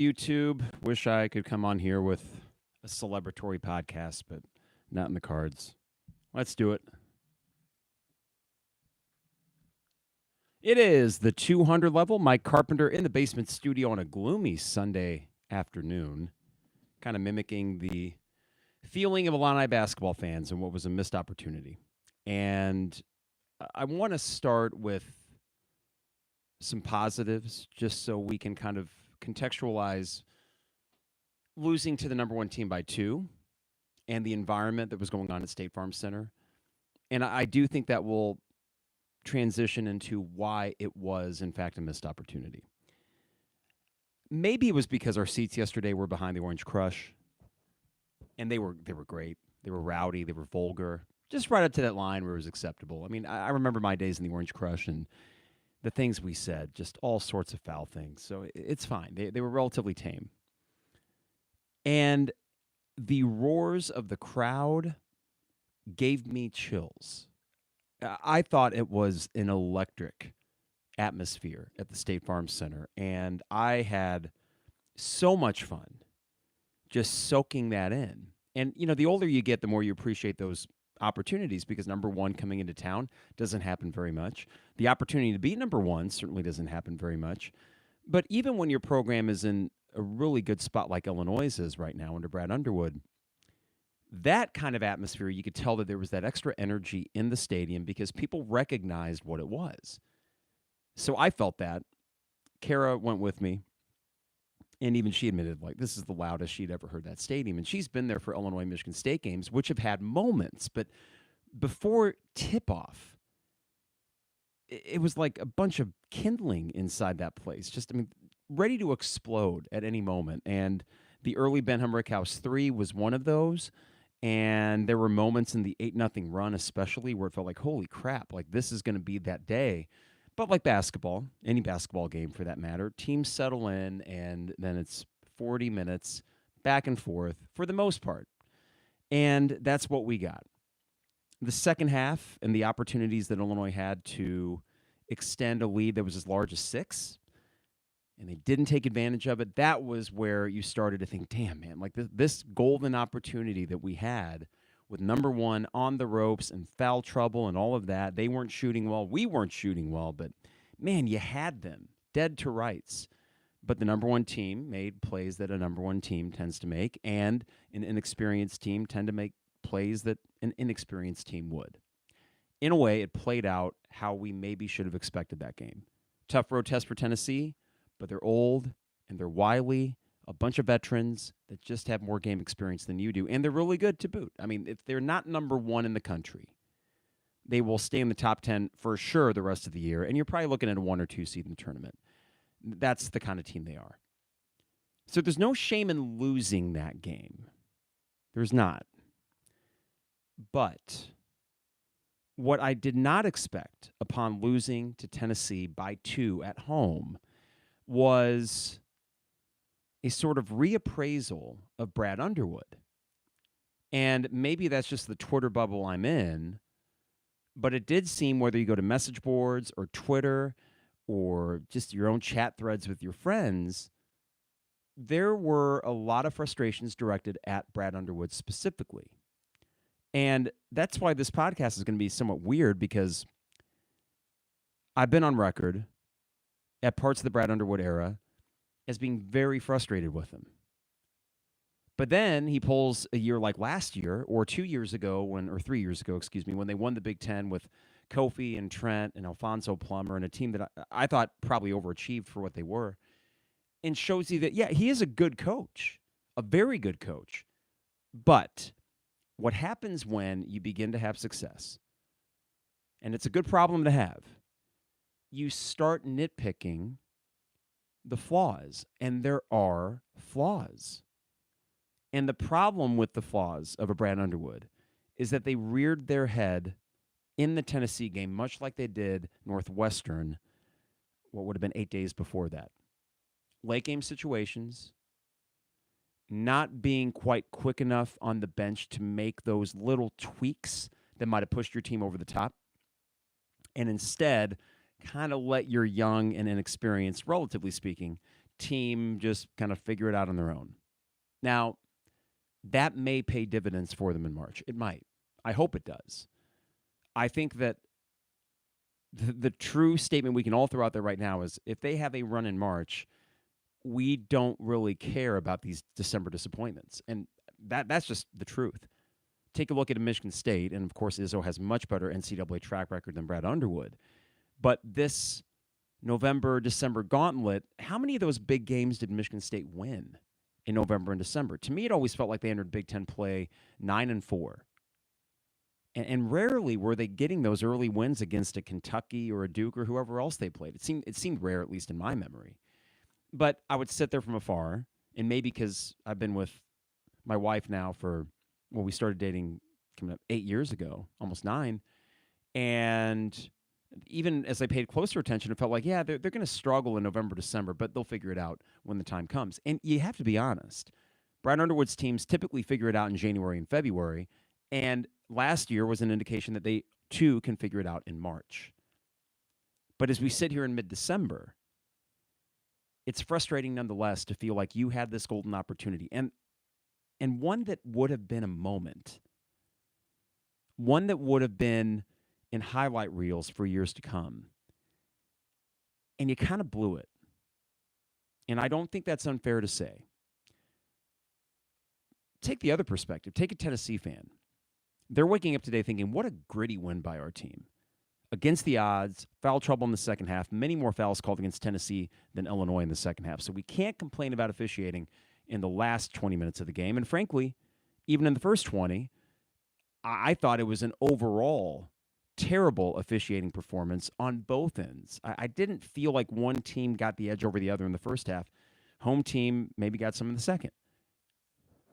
YouTube? Wish I could come on here with a celebratory podcast, but not in the cards. Let's do it. It is the 200 level. Mike Carpenter in the basement studio on a gloomy Sunday afternoon, kind of mimicking the feeling of Illini basketball fans and what was a missed opportunity. And I want to start with some positives just so we can kind of contextualize losing to the number one team by 2 and the environment that was going on at State Farm Center. And I do think that will transition into why it was, in fact, a missed opportunity. Maybe it was because our seats yesterday were behind the Orange Crush, and they were great. They were rowdy. They were vulgar. Just right up to that line where it was acceptable. I mean, I remember my days in the Orange Crush and the things we said, just all sorts of foul things. So it's fine. They were relatively tame. And the roars of the crowd gave me chills. I thought it was an electric atmosphere at the State Farm Center, and I had so much fun just soaking that in. And, you know, the older you get, the more you appreciate those opportunities because number one coming into town doesn't happen very much. The opportunity to be number one certainly doesn't happen very much. But even when your program is in a really good spot like Illinois is right now under Brad Underwood, that kind of atmosphere, you could tell that there was that extra energy in the stadium because people recognized what it was. So I felt that. Kara went with me, and even she admitted, like, this is the loudest she'd ever heard that stadium. And she's been there for Illinois-Michigan State games, which have had moments. But before tip-off, it was like a bunch of kindling inside that place. Just, I mean, ready to explode at any moment. And the early Benham Rickhouse 3 was one of those. And there were moments in the 8-0 run especially where it felt like, holy crap, like this is going to be that day. But like basketball, any basketball game for that matter, teams settle in and then it's 40 minutes back and forth for the most part. And that's what we got. The second half and the opportunities that Illinois had to extend a lead that was as large as 6, and they didn't take advantage of it, that was where you started to think, damn, man, like this golden opportunity that we had with number one on the ropes and foul trouble and all of that. They weren't shooting well. We weren't shooting well, but, man, you had them dead to rights. But the number one team made plays that a number one team tends to make, and an inexperienced team tend to make plays that an inexperienced team would. In a way, it played out how we maybe should have expected that game. Tough road test for Tennessee, but they're old and they're wily, a bunch of veterans that just have more game experience than you do, and they're really good to boot. I mean, if they're not number one in the country, they will stay in the top 10 for sure the rest of the year, and you're probably looking at a 1 or 2 seed in the tournament. That's the kind of team they are. So there's no shame in losing that game. There's not. But what I did not expect upon losing to Tennessee by 2 at home was a sort of reappraisal of Brad Underwood. And maybe that's just the Twitter bubble I'm in, but it did seem, whether you go to message boards or Twitter or just your own chat threads with your friends, there were a lot of frustrations directed at Brad Underwood specifically. And that's why this podcast is going to be somewhat weird, because I've been on record at parts of the Brad Underwood era as being very frustrated with him. But then he pulls a year like last year or 2 years ago, or 3 years ago, when they won the Big Ten with Kofi and Trent and Alfonso Plummer and a team that I thought probably overachieved for what they were, and shows you that, yeah, he is a good coach, a very good coach. But what happens when you begin to have success, and it's a good problem to have, you start nitpicking the flaws, and there are flaws. And the problem with the flaws of a Brad Underwood is that they reared their head in the Tennessee game, much like they did Northwestern, what would have been 8 days before that. Late game situations, not being quite quick enough on the bench to make those little tweaks that might have pushed your team over the top, and instead kind of let your young and inexperienced, relatively speaking, team just kind of figure it out on their own. Now, that may pay dividends for them in March. It might. I hope it does. I think that the true statement we can all throw out there right now is if they have a run in March, we don't really care about these December disappointments. And that's just the truth. Take a look at Michigan State, and of course Izzo has much better NCAA track record than Brad Underwood. But this November, December gauntlet, how many of those big games did Michigan State win in November and December? To me, it always felt like they entered Big Ten play 9-4. And rarely were they getting those early wins against a Kentucky or a Duke or whoever else they played. It seemed rare, at least in my memory. But I would sit there from afar, and maybe because I've been with my wife now for, well, we started dating coming up 8 years ago, almost 9. And even as I paid closer attention, it felt like, yeah, they're going to struggle in November, December, but they'll figure it out when the time comes. And you have to be honest. Brad Underwood's teams typically figure it out in January and February, and last year was an indication that they, too, can figure it out in March. But as we sit here in mid-December, it's frustrating nonetheless to feel like you had this golden opportunity, and one that would have been a moment, one that would have been in highlight reels for years to come, and you kind of blew it. And I don't think that's unfair to say. Take the other perspective. Take a Tennessee fan. They're waking up today thinking, what a gritty win by our team. Against the odds, foul trouble in the second half, many more fouls called against Tennessee than Illinois in the second half. So we can't complain about officiating in the last 20 minutes of the game. And frankly, even in the first 20, I thought it was an overall terrible officiating performance on both ends. I didn't feel like one team got the edge over the other in the first half. Home team maybe got some in the second.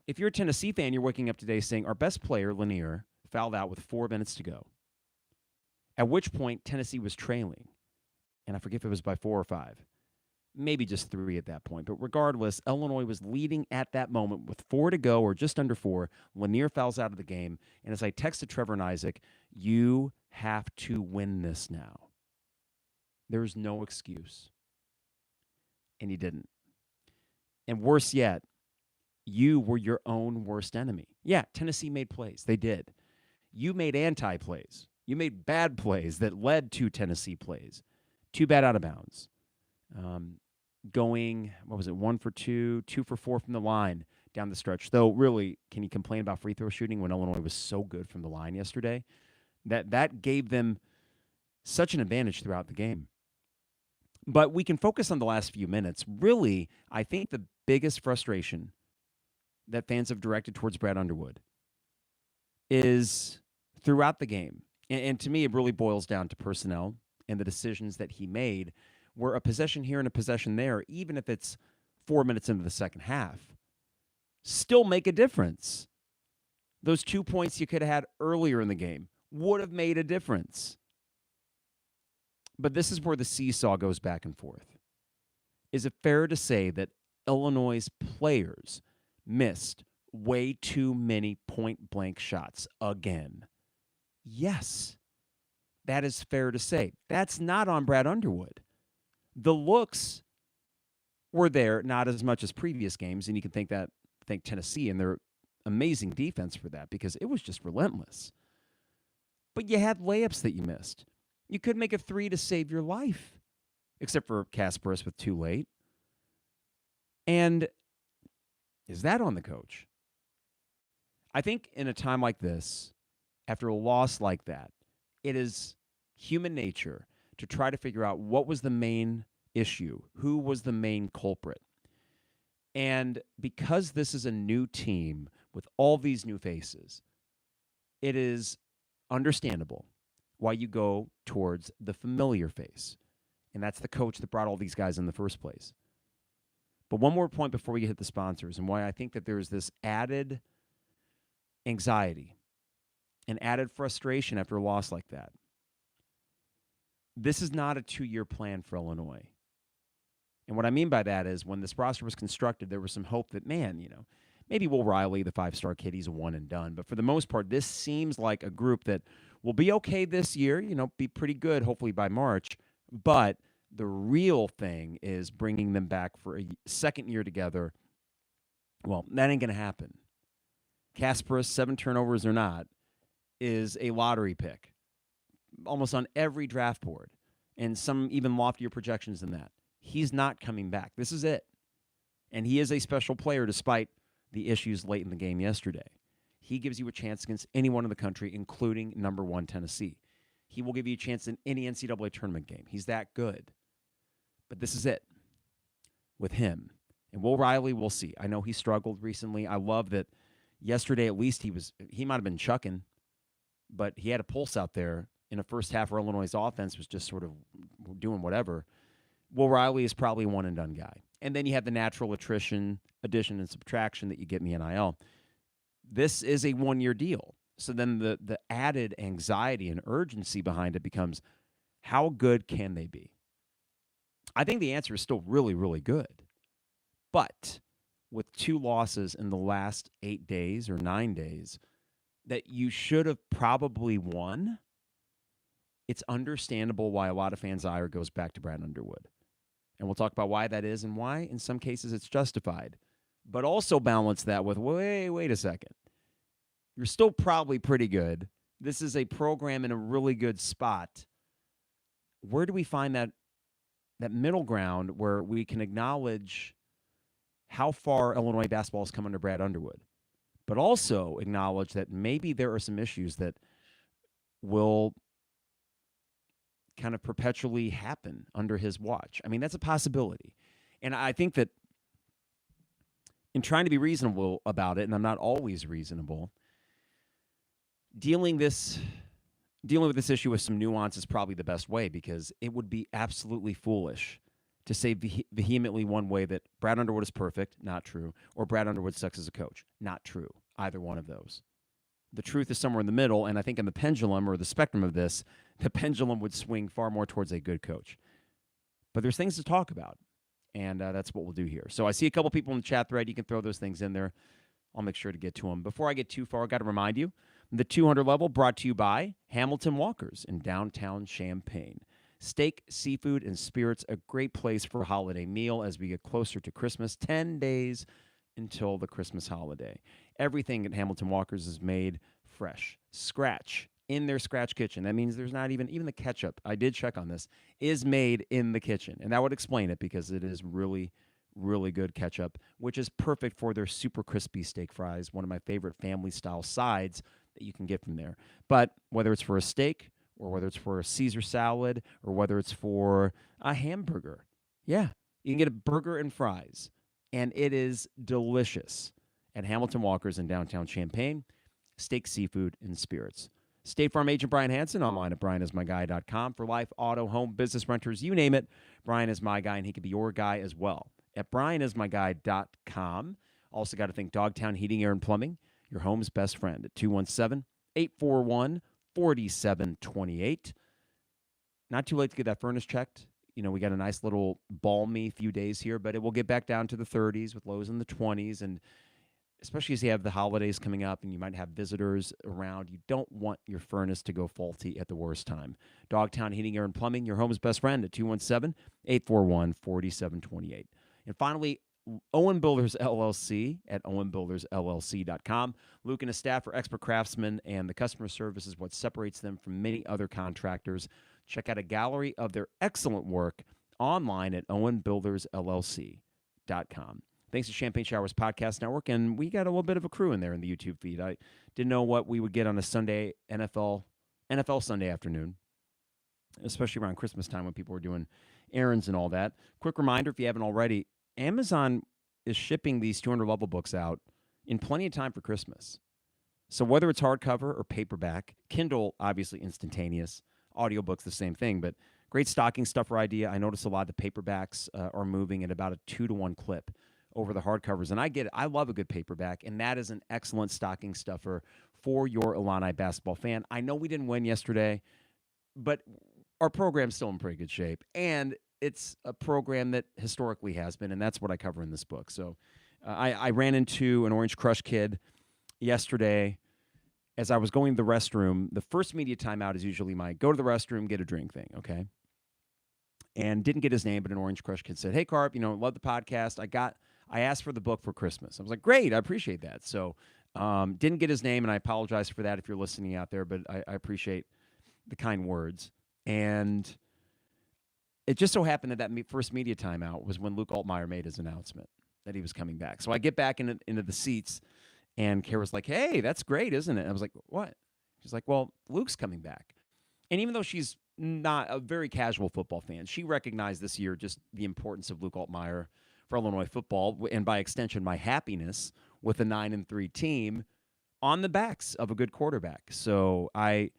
If you're a Tennessee fan, you're waking up today saying our best player, Lanier, fouled out with 4 minutes to go. At which point, Tennessee was trailing. And I forget if it was by 4 or 5. Maybe just 3 at that point. But regardless, Illinois was leading at that moment with 4 to go or just under 4. Lanier fouls out of the game. And as I texted Trevor and Isaac, you have to win this now. There's no excuse. And you didn't. And worse yet, you were your own worst enemy. Yeah, Tennessee made plays. They did. You made anti-plays. You made bad plays that led to Tennessee plays. 2 bad out of bounds. Going, 1 for 2, 2 for 4 from the line down the stretch. Though, really, can you complain about free throw shooting when Illinois was so good from the line yesterday? That gave them such an advantage throughout the game. But we can focus on the last few minutes. Really, I think the biggest frustration that fans have directed towards Brad Underwood is throughout the game. And to me, it really boils down to personnel and the decisions that he made, where a possession here and a possession there, even if it's 4 minutes into the second half, still make a difference. Those 2 points you could have had earlier in the game would have made a difference. But this is where the seesaw goes back and forth. Is it fair to say that Illinois' players missed way too many point-blank shots again? Yes, that is fair to say. That's not on Brad Underwood. The looks were there, not as much as previous games, and you can thank Tennessee and their amazing defense for that because it was just relentless. But you had layups that you missed. You could make a 3 to save your life, except for Kasparis with too late. And is that on the coach? I think in a time like this, after a loss like that, it is human nature to try to figure out what was the main issue, who was the main culprit. And because this is a new team with all these new faces, it is understandable why you go towards the familiar face. And that's the coach that brought all these guys in the first place. But one more point before we hit the sponsors and why I think that there's this added anxiety and added frustration after a loss like that. This is not a 2-year plan for Illinois. And what I mean by that is when this roster was constructed, there was some hope that, maybe Will Riley, the 5-star kid, he's a one and done. But for the most part, this seems like a group that will be okay this year, be pretty good hopefully by March. But The real thing is bringing them back for a second year together. Well, that ain't going to happen. Kasparis, 7 turnovers or not, is a lottery pick almost on every draft board, and some even loftier projections than that. He's not coming back. This is it. And he is a special player despite the issues late in the game yesterday. He gives you a chance against anyone in the country, including number 1 Tennessee. He will give you a chance in any NCAA tournament game. He's that good. But this is it with him. And Will Riley, we'll see. I know he struggled recently. I love that yesterday at least he might have been chucking, but he had a pulse out there in the first half where Illinois' offense was just sort of doing whatever. Will Riley is probably a one-and-done guy. And then you have the natural attrition, addition, and subtraction that you get in the NIL. This is a one-year deal. So then the added anxiety and urgency behind it becomes, how good can they be? I think the answer is still really, really good. But with 2 losses in the last 8 days or 9 days that you should have probably won, it's understandable why a lot of fans' ire goes back to Brad Underwood. And we'll talk about why that is and why, in some cases, it's justified. But also balance that with, wait a second. You're still probably pretty good. This is a program in a really good spot. Where do we find that middle ground where we can acknowledge how far Illinois basketball has come under Brad Underwood, but also acknowledge that maybe there are some issues that will kind of perpetually happen under his watch? I mean, that's a possibility. And I think that in trying to be reasonable about it, and I'm not always reasonable, dealing with this issue with some nuance is probably the best way, because it would be absolutely foolish to say vehemently one way that Brad Underwood is perfect, not true, or Brad Underwood sucks as a coach, not true, either one of those. The truth is somewhere in the middle, and I think in the pendulum or the spectrum of this, the pendulum would swing far more towards a good coach. But there's things to talk about, and that's what we'll do here. So I see a couple people in the chat thread. You can throw those things in there. I'll make sure to get to them. Before I get too far, I got to remind you, the 200 level brought to you by Hamilton Walkers in downtown Champaign. Steak, seafood, and spirits, a great place for a holiday meal as we get closer to Christmas, 10 days until the Christmas holiday. Everything at Hamilton Walkers is made fresh, scratch, in their scratch kitchen. That means there's not even the ketchup, I did check on this, is made in the kitchen. And that would explain it, because it is really, really good ketchup, which is perfect for their super crispy steak fries, one of my favorite family-style sides that you can get from there. But whether it's for a steak, or whether it's for a Caesar salad, or whether it's for a hamburger, yeah, you can get a burger and fries, and it is delicious at Hamilton Walkers in downtown Champaign. Steak, seafood, and spirits. State Farm agent Brian Hansen, online at brianismyguy.com. For life, auto, home, business, renters, you name it, Brian is my guy, and he could be your guy as well at brianismyguy.com. Also got to thank Dogtown Heating, Air, and Plumbing, your home's best friend, at 217-841-4728. Not too late to get that furnace checked. You know, we got a nice little balmy few days here, but it will get back down to the 30s with lows in the 20s. And especially as you have the holidays coming up and you might have visitors around, you don't want your furnace to go faulty at the worst time. Dogtown Heating, Air, and Plumbing, your home's best friend, at 217-841-4728. And finally, Owen Builders LLC at owenbuildersllc.com. Luke and his staff are expert craftsmen, and the customer service is what separates them from many other contractors. Check out a gallery of their excellent work online at owenbuildersllc.com. Thanks to Champagne Showers Podcast Network, and we got a little bit of a crew in there in the YouTube feed. I didn't know what we would get on a Sunday, NFL Sunday afternoon, especially around Christmas time when people were doing errands and all that. Quick reminder, if you haven't already, Amazon is shipping these 200-level books out in plenty of time for Christmas. So whether it's hardcover or paperback, Kindle, obviously instantaneous, audiobooks, the same thing, but great stocking stuffer idea. I notice a lot of the paperbacks are moving at about a 2-to-1 clip over the hardcovers. And I get it. I love a good paperback, and that is an excellent stocking stuffer for your Illini basketball fan. I know we didn't win yesterday, but our program's still in pretty good shape, and it's a program that historically has been, and that's what I cover in this book. So I ran into an Orange Crush kid yesterday as I was going to the restroom. The first media timeout is usually my go to the restroom, get a drink thing, okay? and didn't get his name, but an Orange Crush kid said, "Hey, Carp, love the podcast. I asked for the book for Christmas." I was like, "Great, I appreciate that." So didn't get his name, and I apologize for that if you're listening out there, but I appreciate the kind words. And it just so happened that first media timeout was when Luke Altmaier made his announcement that he was coming back. So I get back into the seats, and Kara's like, "Hey, that's great, isn't it?" And I was like, "What?" She's like, "Well, Luke's coming back." And even though she's not a very casual football fan, she recognized this year just the importance of Luke Altmaier for Illinois football, and by extension, my happiness with a 9-3 team on the backs of a good quarterback. So I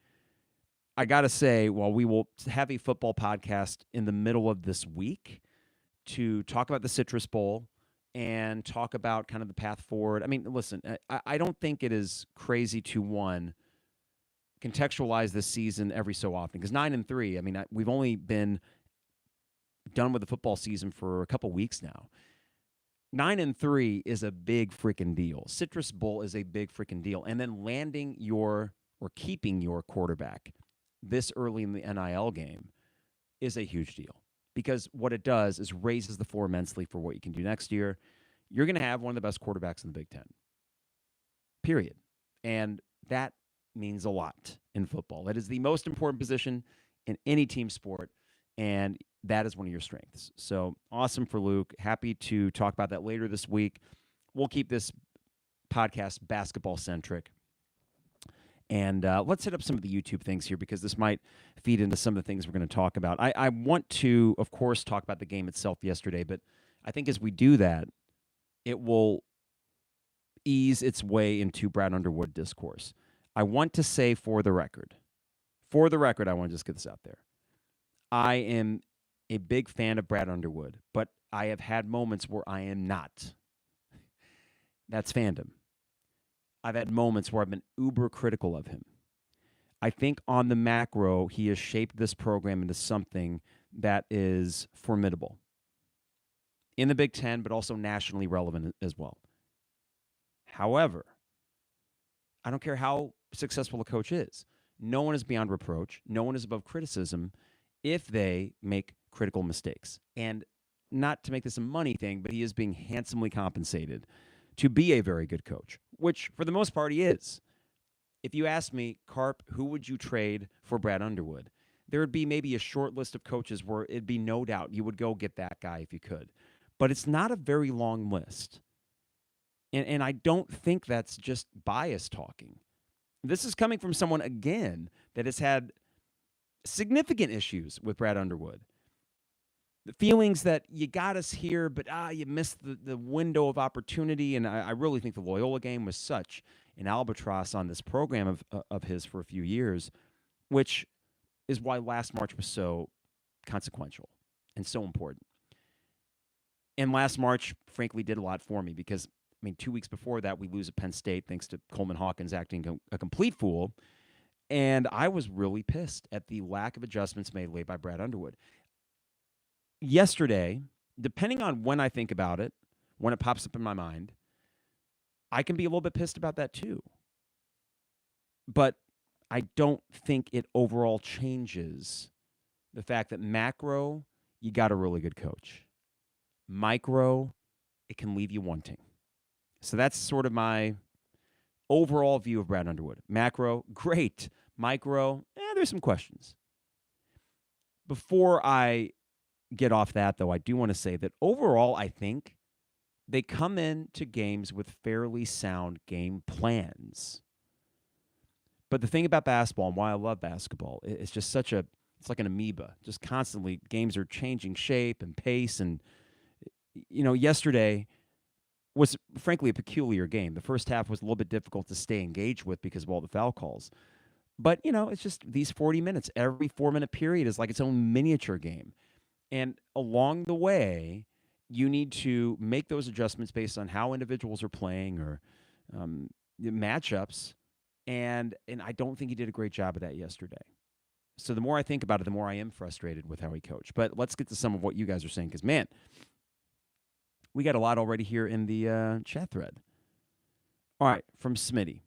got to say, while we will have a football podcast in the middle of this week to talk about the Citrus Bowl and talk about kind of the path forward. I mean, listen, I don't think it is crazy to contextualize this season every so often, because 9-3, I mean, we've only been done with the football season for a couple weeks now. 9-3 is a big freaking deal. Citrus Bowl is a big freaking deal. And then keeping your quarterback this early in the NIL game is a huge deal, because what it does is raises the floor immensely for what you can do next year. You're going to have one of the best quarterbacks in the Big Ten, period. And that means a lot in football. That is the most important position in any team sport, and that is one of your strengths. So awesome for Luke. Happy to talk about that later this week. We'll keep this podcast basketball-centric. And let's hit up some of the YouTube things here, because this might feed into some of the things we're going to talk about. I want to, of course, talk about the game itself yesterday, but I think as we do that, it will ease its way into Brad Underwood discourse. I want to say for the record, I want to just get this out there. I am a big fan of Brad Underwood, but I have had moments where I am not. That's fandom. I've had moments where I've been uber critical of him. I think on the macro, he has shaped this program into something that is formidable in the Big Ten, but also nationally relevant as well. However, I don't care how successful a coach is. No one is beyond reproach. No one is above criticism if they make critical mistakes. And not to make this a money thing, but he is being handsomely compensated to be a very good coach, which for the most part he is. If you ask me, Carp, who would you trade for Brad Underwood? There would be maybe a short list of coaches where it'd be no doubt you would go get that guy if you could. But it's not a very long list. And I don't think that's just bias talking. This is coming from someone, again, that has had significant issues with Brad Underwood. The feelings that you got us here, but you missed the window of opportunity. And I really think the Loyola game was such an albatross on this program of his for a few years, which is why last March was so consequential and so important. And last March, frankly, did a lot for me because, 2 weeks before that, we lose at Penn State thanks to Coleman Hawkins acting a complete fool. And I was really pissed at the lack of adjustments made late by Brad Underwood. Yesterday, depending on when I think about it, when it pops up in my mind, I can be a little bit pissed about that too. But I don't think it overall changes the fact that macro, you got a really good coach. Micro, it can leave you wanting. So that's sort of my overall view of Brad Underwood. Macro, great. Micro, there's some questions. Before I get off that, though, I do want to say that overall, I think they come into games with fairly sound game plans. But the thing about basketball and why I love basketball, it's just it's like an amoeba. Just constantly, games are changing shape and pace. And, yesterday was frankly a peculiar game. The first half was a little bit difficult to stay engaged with because of all the foul calls. But, it's just these 40 minutes. Every 4-minute period is like its own miniature game. And along the way, you need to make those adjustments based on how individuals are playing or the matchups. And I don't think he did a great job of that yesterday. So the more I think about it, the more I am frustrated with how he coached. But let's get to some of what you guys are saying, because, man, we got a lot already here in the chat thread. All right, from Smitty.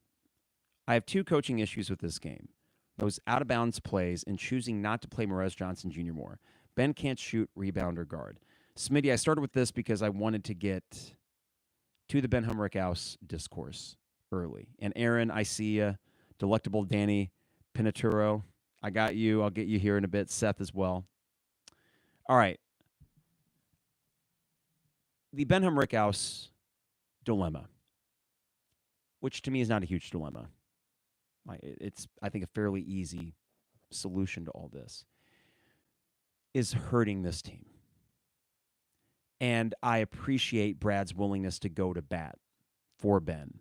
I have 2 coaching issues with this game. Those out-of-bounds plays and choosing not to play Morez Johnson Jr. more. Ben can't shoot, rebound, or guard. Smitty, I started with this because I wanted to get to the Benham Rickhouse discourse early. And Aaron, I see you. Delectable Danny Pinaturo, I got you. I'll get you here in a bit. Seth as well. All right. The Benham Rickhouse dilemma, which to me is not a huge dilemma. It's, I think, a fairly easy solution to all this, is hurting this team. And I appreciate Brad's willingness to go to bat for Ben.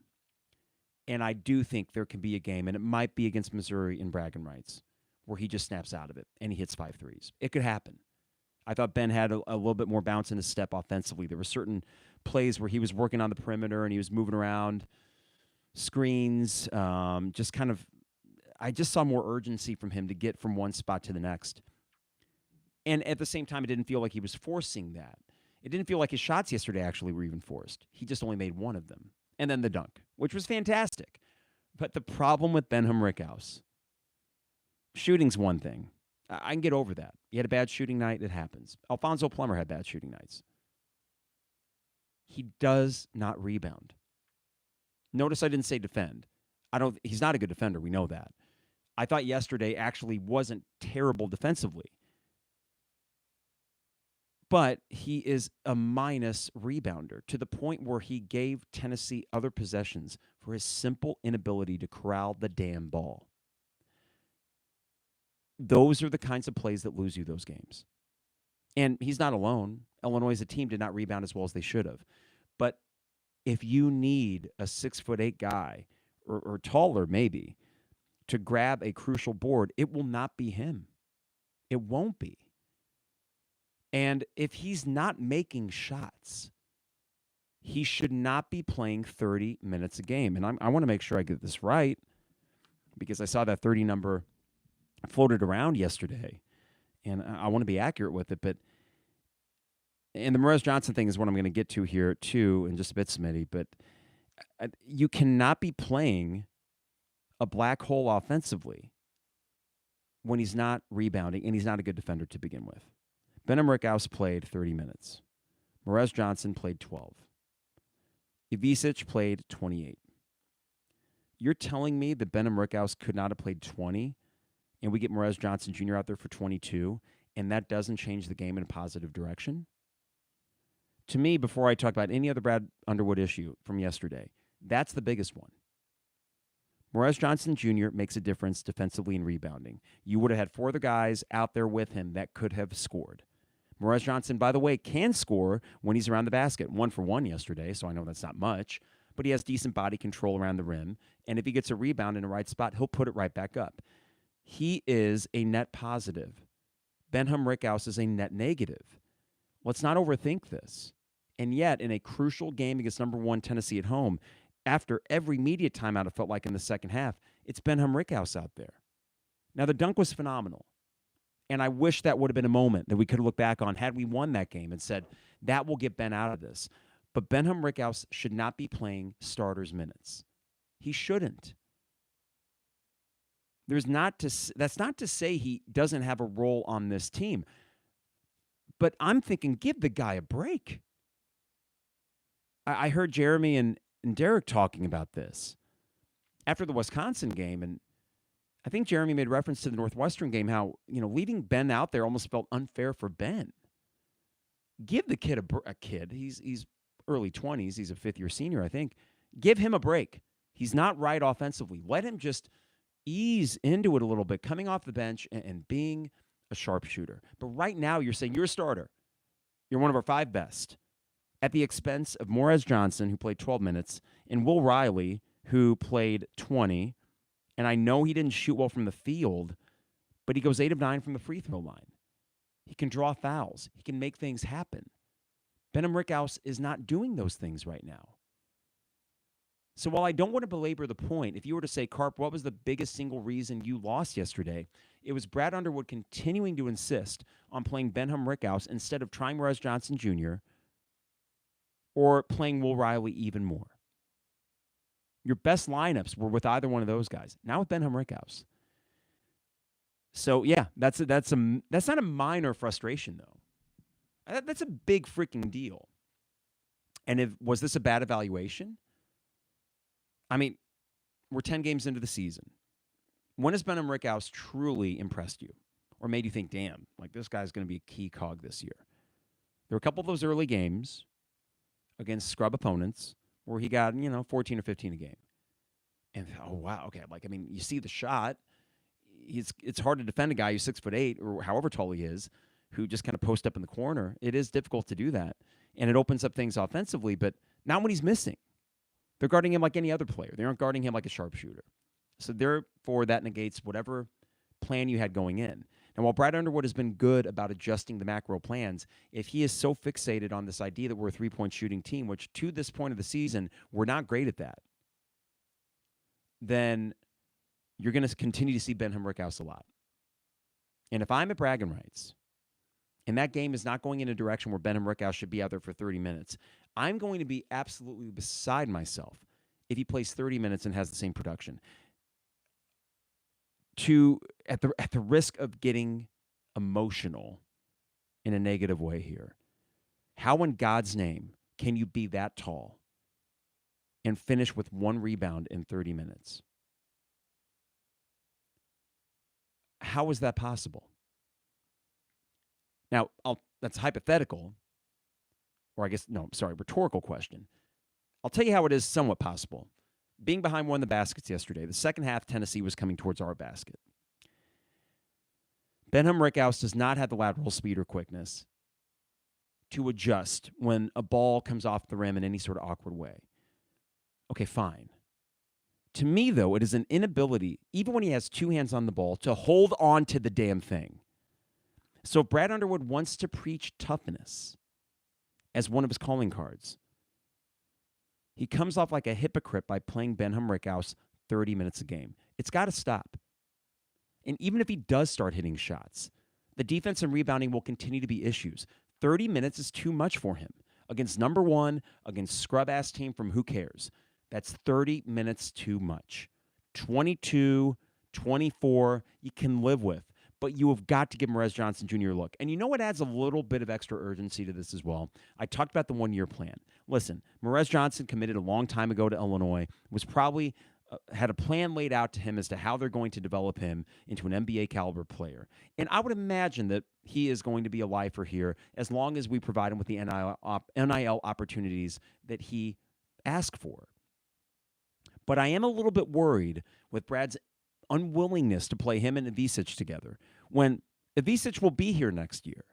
And I do think there can be a game, and it might be against Missouri in bragging rights, where he just snaps out of it and he hits 5 threes. It could happen. I thought Ben had a little bit more bounce in his step offensively. There were certain plays where he was working on the perimeter and he was moving around screens, just kind of, I just saw more urgency from him to get from one spot to the next. And at the same time, it didn't feel like he was forcing that. It didn't feel like his shots yesterday actually were even forced. He just only made one of them. And then the dunk, which was fantastic. But the problem with Benham Rickhouse, shooting's one thing. I can get over that. He had a bad shooting night. It happens. Alfonso Plummer had bad shooting nights. He does not rebound. Notice I didn't say defend. He's not a good defender. We know that. I thought yesterday actually wasn't terrible defensively. But he is a minus rebounder to the point where he gave Tennessee other possessions for his simple inability to corral the damn ball. Those are the kinds of plays that lose you those games. And he's not alone. Illinois as a team did not rebound as well as they should have. But if you need a 6'8" guy, or taller maybe, to grab a crucial board, it will not be him. It won't be. And if he's not making shots, he should not be playing 30 minutes a game. And I want to make sure I get this right, because I saw that 30 number floated around yesterday, and I want to be accurate with it. And the Morez Johnson thing is what I'm going to get to here too in just a bit, Smitty. But you cannot be playing a black hole offensively when he's not rebounding and he's not a good defender to begin with. Benham Rickhouse played 30 minutes. Morez Johnson played 12. Ivisic played 28. You're telling me that Benham Rickhouse could not have played 20, and we get Morez Johnson Jr. out there for 22, and that doesn't change the game in a positive direction? To me, before I talk about any other Brad Underwood issue from yesterday, that's the biggest one. Morez Johnson Jr. makes a difference defensively and rebounding. You would have had 4 other guys out there with him that could have scored. Morez Johnson, by the way, can score when he's around the basket. 1 for 1 yesterday, so I know that's not much, but he has decent body control around the rim, and if he gets a rebound in the right spot, he'll put it right back up. He is a net positive. Benham Rickhouse is a net negative. Let's not overthink this. And yet, in a crucial game against number 1 Tennessee at home, after every media timeout, it felt like in the second half, it's Benham Rickhouse out there. Now, the dunk was phenomenal. And I wish that would have been a moment that we could have looked back on had we won that game and said, that will get Ben out of this. But Benham Rickhouse should not be playing starters minutes. He shouldn't. That's not to say he doesn't have a role on this team. But I'm thinking, give the guy a break. I heard Jeremy and Derek talking about this after the Wisconsin game, and I think Jeremy made reference to the Northwestern game, how, leaving Ben out there almost felt unfair for Ben. Give the kid a kid. He's early 20s. He's a fifth-year senior, I think. Give him a break. He's not right offensively. Let him just ease into it a little bit, coming off the bench and being a sharpshooter. But right now, you're saying you're a starter. You're one of our 5 best, at the expense of Morez Johnson, who played 12 minutes, and Will Riley, who played 20. And I know he didn't shoot well from the field, but he goes 8 of 9 from the free throw line. He can draw fouls. He can make things happen. Benham Rickhouse is not doing those things right now. So while I don't want to belabor the point, if you were to say, Carp, what was the biggest single reason you lost yesterday? It was Brad Underwood continuing to insist on playing Benham Rickhouse instead of trying Morez Johnson Jr. or playing Will Riley even more. Your best lineups were with either one of those guys. Now with Benham Rickhouse. So yeah, that's not a minor frustration though. That's a big freaking deal. And was this a bad evaluation? I mean, we're 10 games into the season. When has Benham Rickhouse truly impressed you or made you think, damn, like this guy's going to be a key cog this year? There were a couple of those early games against scrub opponents where he got, 14 or 15 a game. And, oh, wow, okay. Like, I mean, you see the shot. It's hard to defend a guy who's 6'8" or however tall he is, who just kind of post up in the corner. It is difficult to do that. And it opens up things offensively, but not when he's missing. They're guarding him like any other player. They aren't guarding him like a sharpshooter. So therefore, that negates whatever plan you had going in. And while Brad Underwood has been good about adjusting the macro plans, if he is so fixated on this idea that we're a three-point shooting team, which to this point of the season, we're not great at that, then you're going to continue to see Benham Rickhouse a lot. And if I'm at bragging rights, and that game is not going in a direction where Benham Rickhouse should be out there for 30 minutes, I'm going to be absolutely beside myself if he plays 30 minutes and has the same production. At the risk of getting emotional in a negative way here, how in God's name can you be that tall and finish with one rebound in 30 minutes? How is that possible? Now, that's hypothetical, or I guess, no, sorry, rhetorical question. I'll tell you how it is somewhat possible. Being behind one of the baskets yesterday, the second half, Tennessee was coming towards our basket. Benham Rickhouse does not have the lateral speed or quickness to adjust when a ball comes off the rim in any sort of awkward way. Okay, fine. To me, though, it is an inability, even when he has two hands on the ball, to hold on to the damn thing. So if Brad Underwood wants to preach toughness as one of his calling cards, he comes off like a hypocrite by playing Benham Rickhouse 30 minutes a game. It's got to stop. And even if he does start hitting shots, the defense and rebounding will continue to be issues. 30 minutes is too much for him. Against number one, against scrub-ass team from who cares. That's 30 minutes too much. 22, 24, you can live with. But you have got to give Morez Johnson Jr. a look. And you know what adds a little bit of extra urgency to this as well? I talked about the one-year plan. Listen, Morez Johnson committed a long time ago to Illinois, was probably had a plan laid out to him as to how they're going to develop him into an NBA-caliber player. And I would imagine that he is going to be a lifer here as long as we provide him with the NIL opportunities that he asked for. But I am a little bit worried with Brad's unwillingness to play him and Ivisic together when Ivisic will be here next year.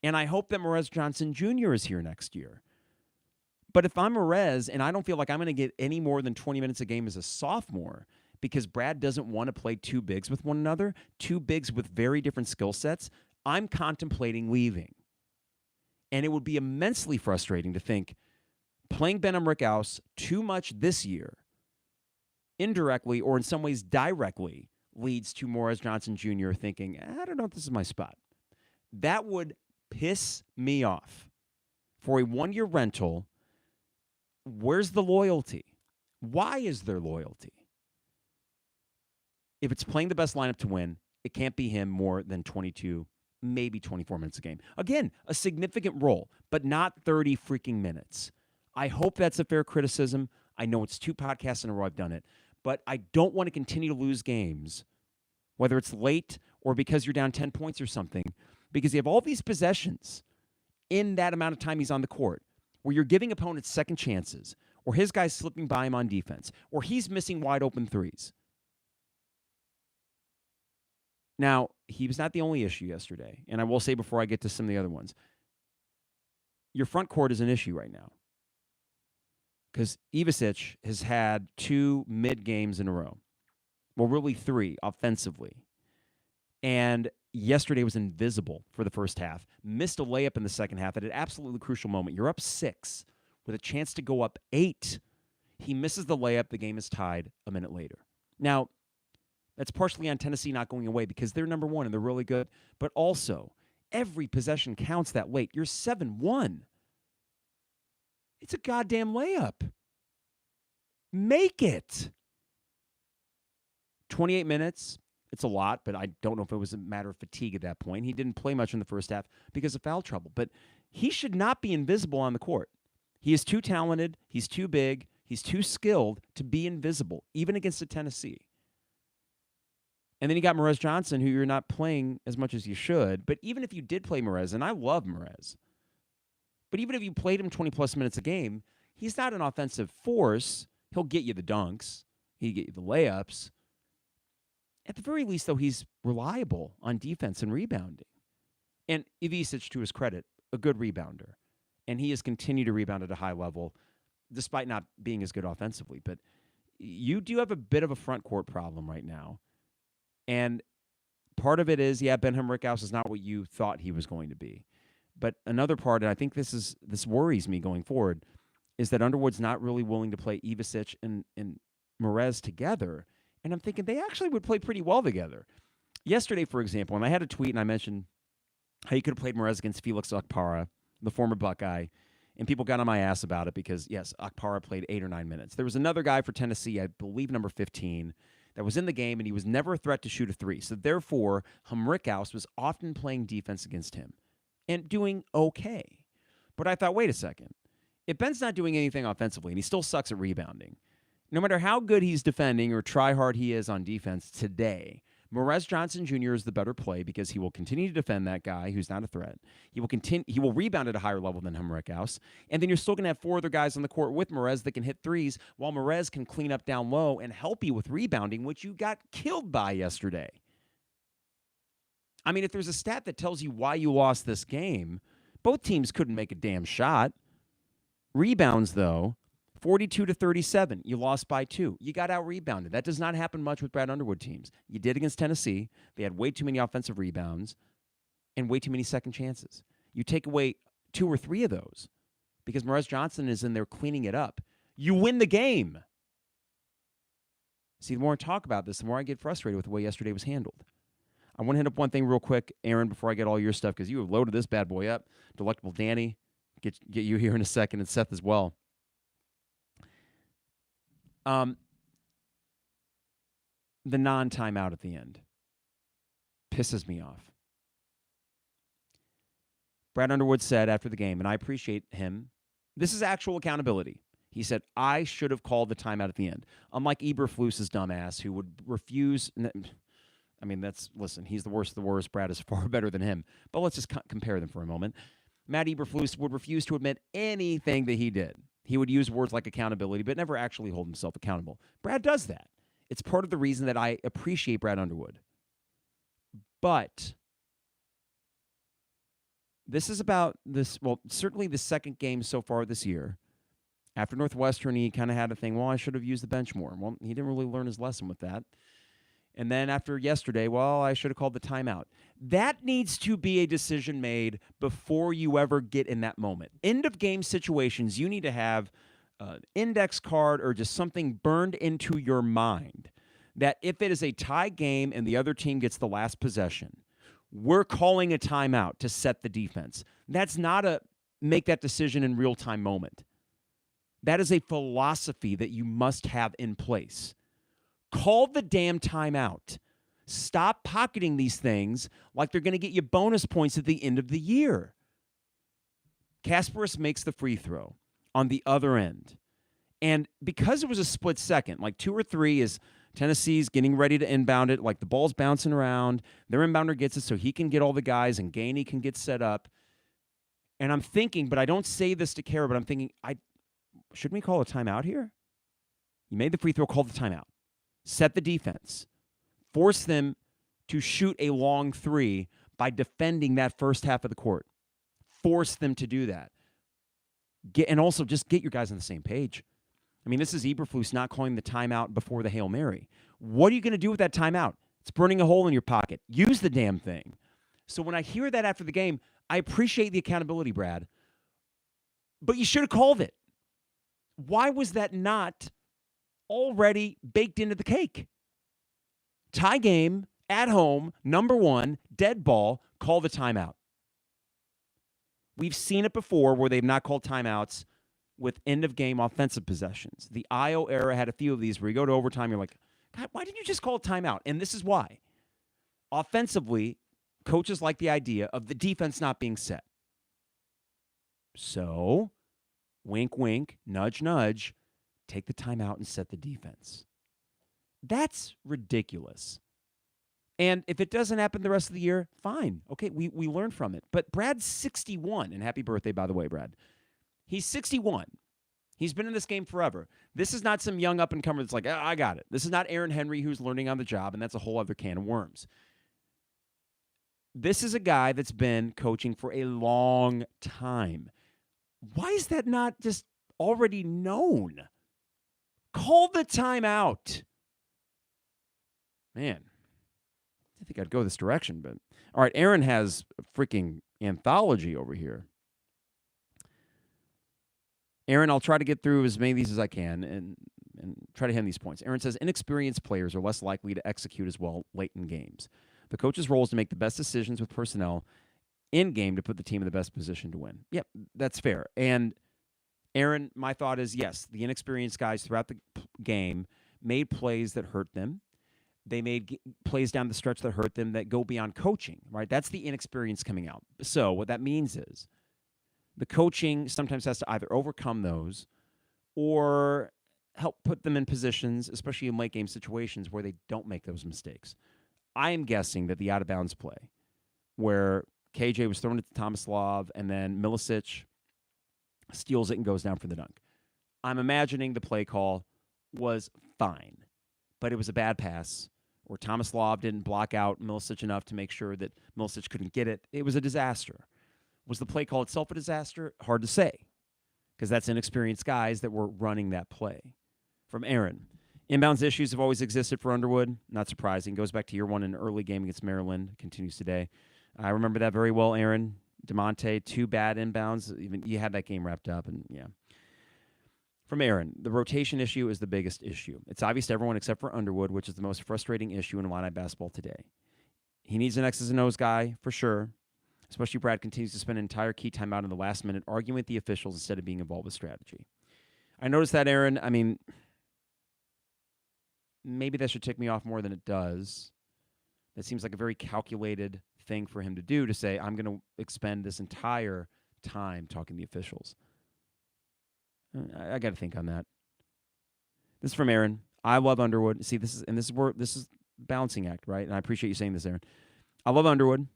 And I hope that Morez Johnson Jr. is here next year. But if I'm Morez and I don't feel like I'm going to get any more than 20 minutes a game as a sophomore because Brad doesn't want to play two bigs with one another, two bigs with very different skill sets, I'm contemplating leaving. And it would be immensely frustrating to think playing Benham Rickhouse too much this year indirectly or in some ways directly leads to Morez Johnson Jr. thinking, I don't know if this is my spot. That would piss me off. For a one-year rental, where's the loyalty? Why is there loyalty? If it's playing the best lineup to win, it can't be him more than 22, maybe 24 minutes a game. Again, a significant role, but not 30 freaking minutes. I hope that's a fair criticism. I know it's 2 podcasts in a row I've done it, but I don't want to continue to lose games, whether it's late or because you're down 10 points or something, because you have all these possessions in that amount of time he's on the court where you're giving opponents second chances, or his guy's slipping by him on defense, or he's missing wide open threes. Now, he was not the only issue yesterday, and I will say before I get to some of the other ones, your front court is an issue right now. Because Ivisic has had 2 mid-games in a row. Well, really 3 offensively. And yesterday was invisible for the first half. Missed a layup in the second half at an absolutely crucial moment. You're up 6 with a chance to go up 8. He misses the layup. The game is tied a minute later. Now, that's partially on Tennessee not going away because they're number 1 and they're really good. But also, every possession counts that late. You're 7-1. It's a goddamn layup. Make it. 28 minutes. It's a lot, but I don't know if it was a matter of fatigue at that point. He didn't play much in the first half because of foul trouble. But he should not be invisible on the court. He is too talented. He's too big. He's too skilled to be invisible, even against a Tennessee. And then you got Merez Johnson, who you're not playing as much as you should. But even if you did play Merez, and I love Merez, but even if you played him 20-plus minutes a game, he's not an offensive force. He'll get you the dunks. He'll get you the layups. At the very least, though, he's reliable on defense and rebounding. And Ivicic, to his credit, a good rebounder. And he has continued to rebound at a high level, despite not being as good offensively. But you do have a bit of a front court problem right now. And part of it is, Benham Rickhouse is not what you thought he was going to be. But another part, and I think this worries me going forward, is that Underwood's not really willing to play Ivicic and Merez together. And I'm thinking they actually would play pretty well together. Yesterday, for example, and I had a tweet and I mentioned how you could have played Merez against Felix Okpara, the former Buckeye, and people got on my ass about it because, yes, Okpara played 8 or 9 minutes. There was another guy for Tennessee, I believe number 15, that was in the game, and he was never a threat to shoot a three. So therefore, Rickhouse was often playing defense against him and doing okay. But I thought, wait a second. If Ben's not doing anything offensively and he still sucks at rebounding, no matter how good he's defending or try hard he is on defense today, Merez Johnson Jr. is the better play because he will continue to defend that guy who's not a threat. He will rebound at a higher level than Rickhouse. And then you're still going to have 4 other guys on the court with Merez that can hit threes, while Merez can clean up down low and help you with rebounding, which you got killed by yesterday. I mean, if there's a stat that tells you why you lost this game, both teams couldn't make a damn shot. Rebounds, though, 42-37. You lost by 2. You got out-rebounded. That does not happen much with Brad Underwood teams. You did against Tennessee. They had way too many offensive rebounds and way too many second chances. You take away 2 or 3 of those because Merez Johnson is in there cleaning it up. You win the game. See, the more I talk about this, the more I get frustrated with the way yesterday was handled. I want to hit up one thing real quick, Aaron, before I get all your stuff, because you have loaded this bad boy up. Delectable Danny, get you here in a second, and Seth as well. The non-timeout at the end pisses me off. Brad Underwood said after the game, and I appreciate him, this is actual accountability. He said, I should have called the timeout at the end. Unlike Eberflus's dumbass who would refuse. I mean, listen, he's the worst of the worst. Brad is far better than him. But let's just compare them for a moment. Matt Eberflus would refuse to admit anything that he did. He would use words like accountability, but never actually hold himself accountable. Brad does that. It's part of the reason that I appreciate Brad Underwood. But this is about this, well, certainly the second game so far this year. After Northwestern, he kind of had a thing, well, I should have used the bench more. Well, he didn't really learn his lesson with that. And then after yesterday, well, I should have called the timeout. That needs to be a decision made before you ever get in that moment. End of game situations, you need to have an index card or just something burned into your mind that if it is a tie game and the other team gets the last possession, we're calling a timeout to set the defense. That's not a make that decision in real-time moment. That is a philosophy that you must have in place. Call the damn timeout. Stop pocketing these things like they're going to get you bonus points at the end of the year. Kasparis makes the free throw on the other end. And because it was a split second, like 2 or 3 is Tennessee's getting ready to inbound it, like the ball's bouncing around, their inbounder gets it so he can get all the guys and Gainey can get set up. And I'm thinking, but I don't say this to Kara, but I'm thinking, shouldn't we call a timeout here? You made the free throw, call the timeout. Set the defense. Force them to shoot a long 3 by defending that first half of the court. Force them to do that. And also just get your guys on the same page. I mean, this is Eberflus not calling the timeout before the Hail Mary. What are you going to do with that timeout? It's burning a hole in your pocket. Use the damn thing. So when I hear that after the game, I appreciate the accountability, Brad. But you should have called it. Why was that not already baked into the cake? Tie game, at home, number 1, dead ball, call the timeout. We've seen it before where they've not called timeouts with end-of-game offensive possessions. The IO era had a few of these where you go to overtime, you're like, God, why didn't you just call a timeout? And this is why. Offensively, coaches like the idea of the defense not being set. So, wink, wink, nudge, nudge, take the time out and set the defense. That's ridiculous. And if it doesn't happen the rest of the year, fine. Okay, we learn from it. But Brad's 61, and happy birthday, by the way, Brad. He's 61. He's been in this game forever. This is not some young up-and-comer that's like, I got it. This is not Aaron Henry who's learning on the job, and that's a whole other can of worms. This is a guy that's been coaching for a long time. Why is that not just already known? Call the timeout. Man, I think I'd go this direction, but all right, Aaron has a freaking anthology over here. Aaron, I'll try to get through as many of these as I can and try to hit these points. Aaron says, inexperienced players are less likely to execute as well late in games. The coach's role is to make the best decisions with personnel in game to put the team in the best position to win. Yep, that's fair. And Aaron, my thought is, yes, the inexperienced guys throughout the game made plays that hurt them. They made plays down the stretch that hurt them that go beyond coaching, right? That's the inexperience coming out. So what that means is the coaching sometimes has to either overcome those or help put them in positions, especially in late game situations, where they don't make those mistakes. I am guessing that the out-of-bounds play where KJ was thrown it to Tomislav and then Milicic steals it and goes down for the dunk. I'm imagining the play call was fine, but it was a bad pass, or Tomislav didn't block out Milicic enough to make sure that Milicic couldn't get it. It was a disaster. Was the play call itself a disaster? Hard to say, because that's inexperienced guys that were running that play. From Aaron, inbounds issues have always existed for Underwood. Not surprising. Goes back to year one in an early game against Maryland. Continues today. I remember that very well, Aaron. DeMonte, 2 bad inbounds. Even you had that game wrapped up, and yeah. From Aaron, the rotation issue is the biggest issue. It's obvious to everyone except for Underwood, which is the most frustrating issue in Illini basketball today. He needs an X's and O's guy, for sure, especially Brad continues to spend an entire key timeout in the last minute arguing with the officials instead of being involved with strategy. I noticed that, Aaron. I mean, maybe that should tick me off more than it does. That seems like a very calculated thing for him to do, to say, I'm going to expend this entire time talking to the officials. I got to think on that. This is from Aaron. I love Underwood. See, this is balancing act, right? And I appreciate you saying this, Aaron. I love Underwood.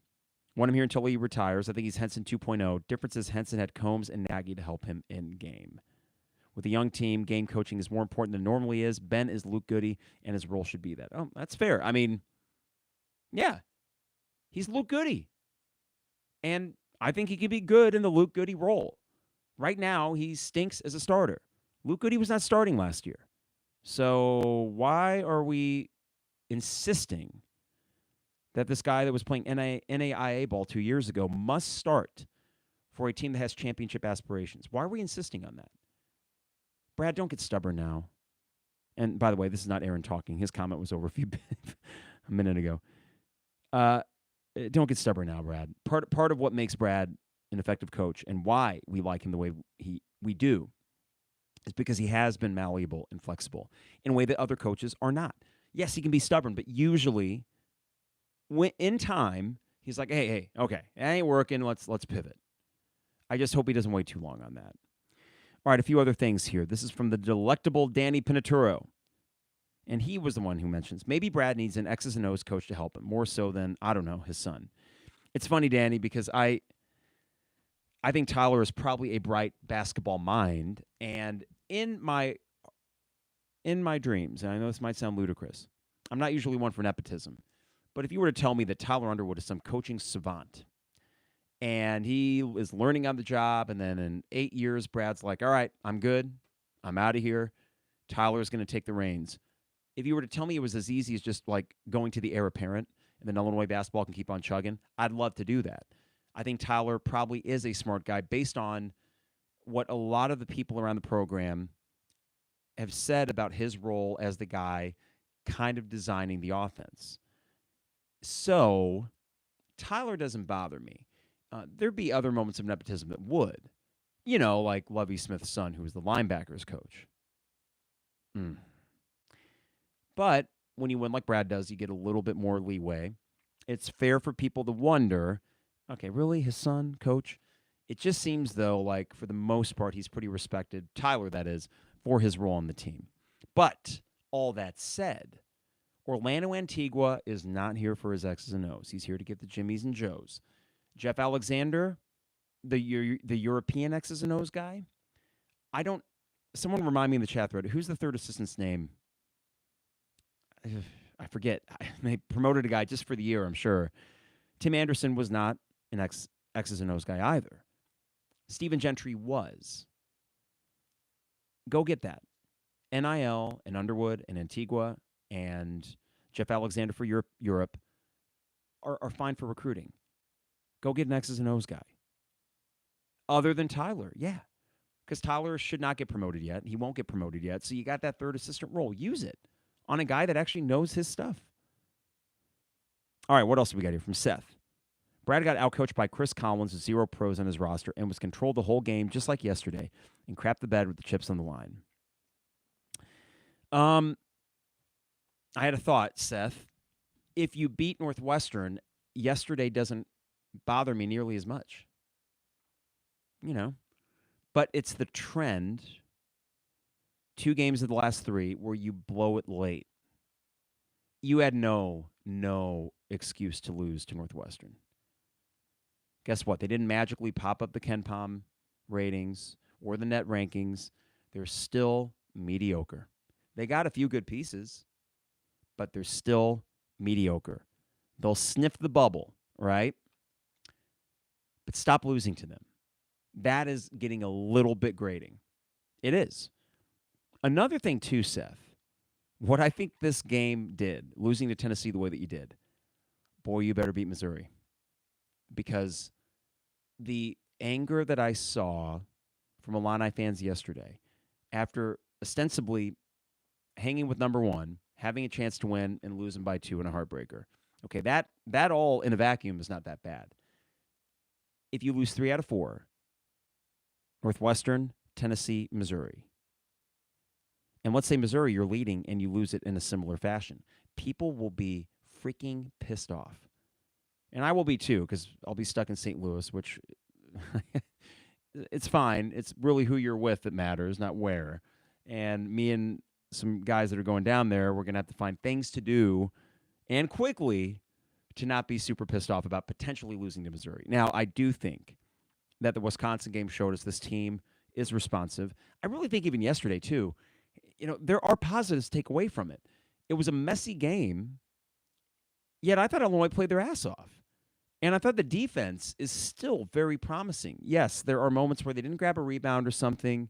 Want him here until he retires. I think he's Henson 2.0. Difference is Henson had Combs and Nagy to help him in game. With a young team, game coaching is more important than it normally is. Ben is Luke Goody, and his role should be that. Oh, that's fair. I mean, yeah, he's Luke Goody. And I think he could be good in the Luke Goody role. Right now, he stinks as a starter. Luke Goody was not starting last year. So why are we insisting that this guy that was playing NAIA ball 2 years ago must start for a team that has championship aspirations? Why are we insisting on that? Brad, don't get stubborn now. And by the way, this is not Aaron talking. His comment was over a minute ago. Don't get stubborn now, Brad. Part of what makes Brad an effective coach and why we like him the way we do is because he has been malleable and flexible in a way that other coaches are not. Yes, he can be stubborn, but usually when in time, he's like, hey, okay, it ain't working. Let's pivot. I just hope he doesn't wait too long on that. All right, a few other things here. This is from the delectable Danny Pinaturo. And he was the one who mentions maybe Brad needs an X's and O's coach to help him, more so than, I don't know, his son. It's funny, Danny, because I think Tyler is probably a bright basketball mind. And in my dreams, and I know this might sound ludicrous, I'm not usually one for nepotism, but if you were to tell me that Tyler Underwood is some coaching savant, and he is learning on the job, and then in 8 years, Brad's like, all right, I'm good. I'm out of here. Tyler's going to take the reins. If you were to tell me it was as easy as just like going to the heir apparent and then Illinois basketball can keep on chugging, I'd love to do that. I think Tyler probably is a smart guy based on what a lot of the people around the program have said about his role as the guy kind of designing the offense. So Tyler doesn't bother me. There'd be other moments of nepotism that would. You know, like Lovie Smith's son, who was the linebackers coach. But when you win like Brad does, you get a little bit more leeway. It's fair for people to wonder, okay, really, his son, coach? It just seems, though, like for the most part, he's pretty respected, Tyler, that is, for his role on the team. But all that said, Orlando Antigua is not here for his X's and O's. He's here to get the Jimmies and Joes. Jeff Alexander, the European X's and O's guy, someone remind me in the chat thread, who's the third assistant's name? I forget. They promoted a guy just for the year, I'm sure. Tim Anderson was not an X's and O's guy either. Stephen Gentry was. Go get that. NIL and Underwood and Antigua and Jeff Alexander for Europe are fine for recruiting. Go get an X's and O's guy. Other than Tyler, yeah. Because Tyler should not get promoted yet. He won't get promoted yet. So you got that third assistant role. Use it on a guy that actually knows his stuff. All right, what else do we got here from Seth? Brad got outcoached by Chris Collins with 0 pros on his roster and was controlled the whole game just like yesterday and crapped the bed with the chips on the line. I had a thought, Seth. If you beat Northwestern, yesterday doesn't bother me nearly as much. You know, but it's the trend, 2 games of the last 3, where you blow it late. You had no excuse to lose to Northwestern. Guess what? They didn't magically pop up the KenPom ratings or the net rankings. They're still mediocre. They got a few good pieces, but they're still mediocre. They'll sniff the bubble, right? But stop losing to them. That is getting a little bit grating. It is. Another thing too, Seth, what I think this game did, losing to Tennessee the way that you did, boy, you better beat Missouri. Because the anger that I saw from Illini fans yesterday, after ostensibly hanging with number 1, having a chance to win and losing by 2 in a heartbreaker. Okay, that all in a vacuum is not that bad. If you lose 3 out of 4, Northwestern, Tennessee, Missouri, and let's say Missouri, you're leading and you lose it in a similar fashion, people will be freaking pissed off. And I will be too, because I'll be stuck in St. Louis, which it's fine. It's really who you're with that matters, not where. And me and some guys that are going down there, we're going to have to find things to do and quickly to not be super pissed off about potentially losing to Missouri. Now, I do think that the Wisconsin game showed us this team is responsive. I really think even yesterday, too, there are positives to take away from it. It was a messy game, yet I thought Illinois played their ass off. And I thought the defense is still very promising. Yes, there are moments where they didn't grab a rebound or something.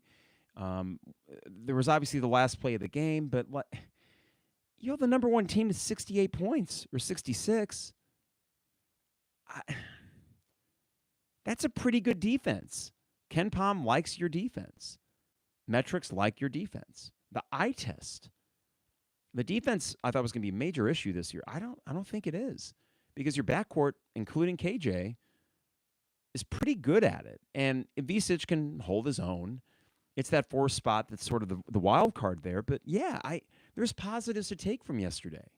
There was obviously the last play of the game, but the number 1 team is 68 points or 66. That's a pretty good defense. KenPom likes your defense. Metrics like your defense. The eye test. The defense, I thought was going to be a major issue this year. I don't think it is, because your backcourt, including KJ, is pretty good at it, and Ivisic can hold his own. It's that 4th spot that's sort of the wild card there. But yeah, there's positives to take from yesterday,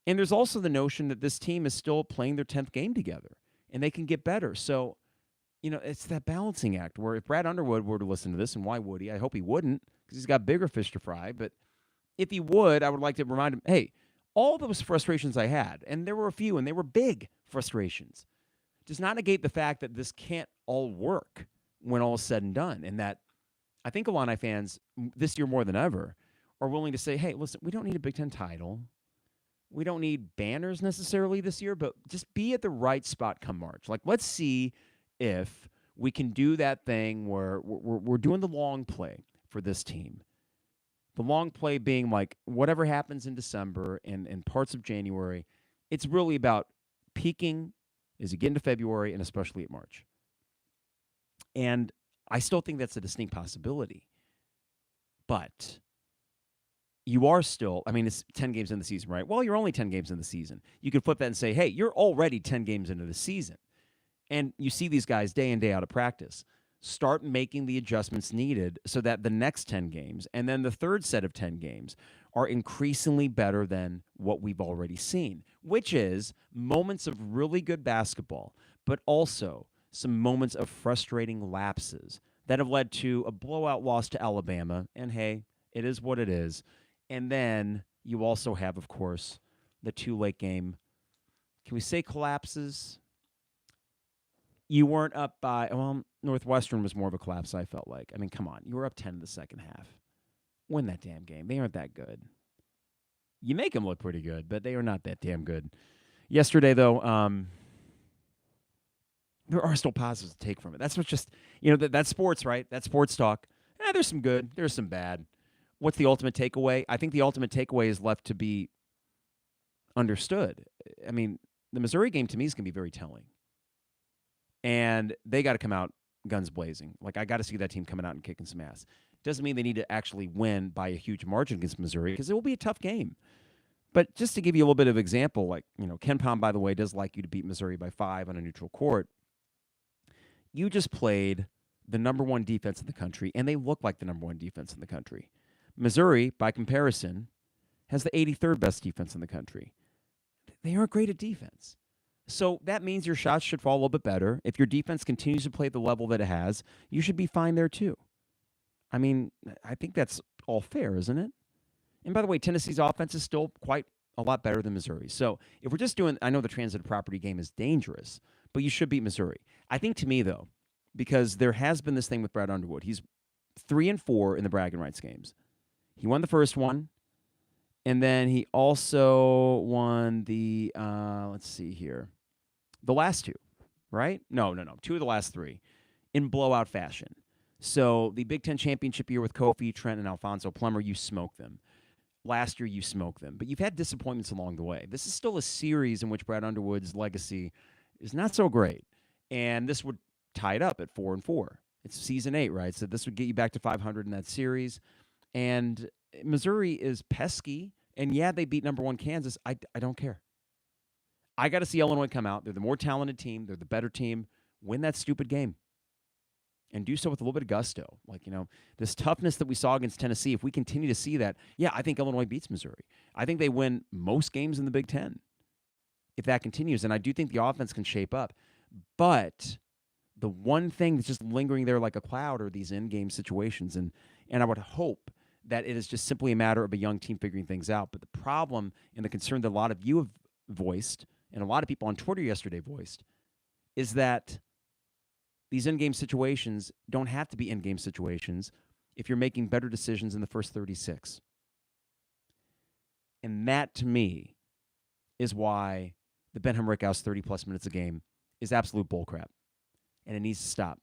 and there's also the notion that this team is still playing their 10th game together, and they can get better. So, it's that balancing act where if Brad Underwood were to listen to this, and why would he? I hope he wouldn't, because he's got bigger fish to fry. But if he would, I would like to remind him, hey, all those frustrations I had, and there were a few, and they were big frustrations, does not negate the fact that this can't all work when all is said and done. And that I think Illini fans this year more than ever are willing to say, hey, listen, we don't need a Big Ten title. We don't need banners necessarily this year, but just be at the right spot come March. Like, let's see if we can do that thing where we're doing the long play for this team. The long play being like whatever happens in December and parts of January, it's really about peaking as you get into February and especially at March. And I still think that's a distinct possibility. But you are still, it's 10 games in the season, right? Well, you're only 10 games in the season. You could flip that and say, hey, you're already 10 games into the season. And you see these guys day in, day out of practice. start making the adjustments needed so that the next 10 games and then the third set of 10 games are increasingly better than what we've already seen, which is moments of really good basketball, but also some moments of frustrating lapses that have led to a blowout loss to Alabama. And hey, it is what it is. And then you also have, of course, the two late game. Can we say collapses? You weren't up by, well, Northwestern was more of a collapse, I felt like. I mean, come on. You were up 10 in the second half. Win that damn game. They aren't that good. You make them look pretty good, but they are not that damn good. Yesterday, though, there are still positives to take from it. That's what's just, that's sports, right? That's sports talk. There's some good. There's some bad. What's the ultimate takeaway? I think the ultimate takeaway is left to be understood. I mean, the Missouri game to me is going to be very telling. And they got to come out guns blazing. Like, I got to see that team coming out and kicking some ass. Doesn't mean they need to actually win by a huge margin against Missouri because it will be a tough game. But just to give you a little bit of example, like, Ken Pom, by the way, does like you to beat Missouri by 5 on a neutral court. You just played the number one defense in the country, and they look like the number one defense in the country. Missouri, by comparison, has the 83rd best defense in the country. They aren't great at defense. So that means your shots should fall a little bit better. If your defense continues to play at the level that it has, you should be fine there too. I mean, I think that's all fair, isn't it? And by the way, Tennessee's offense is still quite a lot better than Missouri. So if we're just doing, I know the transitive property game is dangerous, but you should beat Missouri. I think to me, though, because there has been this thing with Brad Underwood, he's 3-4 in the bragging rights games. He won the first one. And then he also won the, let's see here, the last two, right? No. 2 of the last 3 in blowout fashion. So the Big Ten championship year with Kofi, Trent, and Alfonso Plummer, you smoked them. Last year, you smoked them. But you've had disappointments along the way. This is still a series in which Brad Underwood's legacy is not so great. And this would tie it up at 4-4. It's season 8, right? So this would get you back to 500 in that series. And Missouri is pesky, and yeah, they beat number 1 Kansas. I don't care. I got to see Illinois come out. They're the more talented team. They're the better team. Win that stupid game. And do so with a little bit of gusto. Like, this toughness that we saw against Tennessee, if we continue to see that, yeah, I think Illinois beats Missouri. I think they win most games in the Big Ten if that continues. And I do think the offense can shape up. But the one thing that's just lingering there like a cloud are these in-game situations. And I would hope that it is just simply a matter of a young team figuring things out. But the problem and the concern that a lot of you have voiced, and a lot of people on Twitter yesterday voiced, is that these in-game situations don't have to be in-game situations if you're making better decisions in the first 36. And that, to me, is why the Benham Rickhouse 30-plus minutes a game is absolute bullcrap. And it needs to stop.